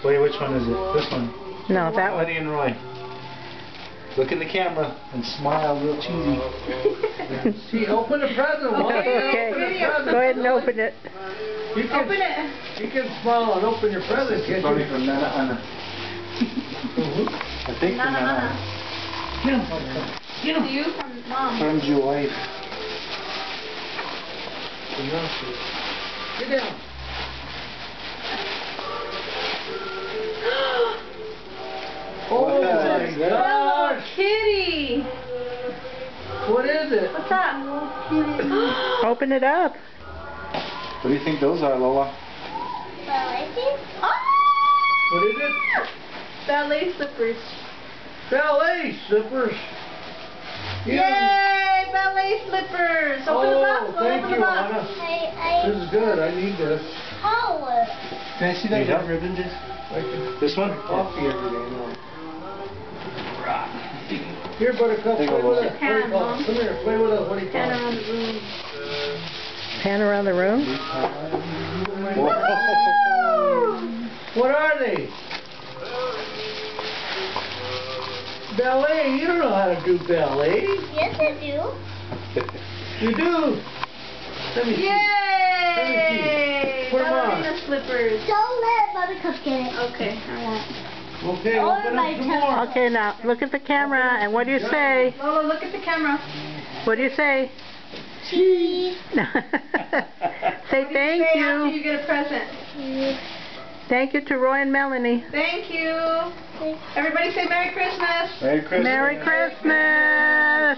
Wait, which one is it? This one? No, that one. Lenny and Roy. Look in the camera and smile real cheesy. See, open the present. Okay, go ahead and open it. You can, Open it. You can smile and open your present, can't Probably you? from Nana Ana. I think from Nana. To you from Mom. From your wife. Get down. Oh What my is that? gosh! Kitty. What is it? What's that? Open it up. What do you think those are, Lola? Oh! What is it? Ballet slippers. Ballet slippers. Yay! Ballet slippers. Open the box. Thank Open the you, box. Anna. This is good. I need this. Can I see that red ribbon, Jess? This one? Coffee every day now. Here, Buttercup, Take a play with look. us. Pan, Mom. Come here, play with us. What do you Pan call around it? the room. Pan around the room. What are they? Ballet. You don't know how to do ballet. Yes, I do. You do. Let me see. Yay! Put 'em on. Ballerina slippers. Don't let Buttercup get it. Okay, I won't. Okay, Oh, open my up some more. Okay, now look at the camera and what do you say? Lola, look at the camera. What do you say? Cheese. Say thank Say after you. you get a present. Thank you to Roy and Melanie. Thank you. Everybody say Merry Christmas. Merry Christmas. Merry Christmas.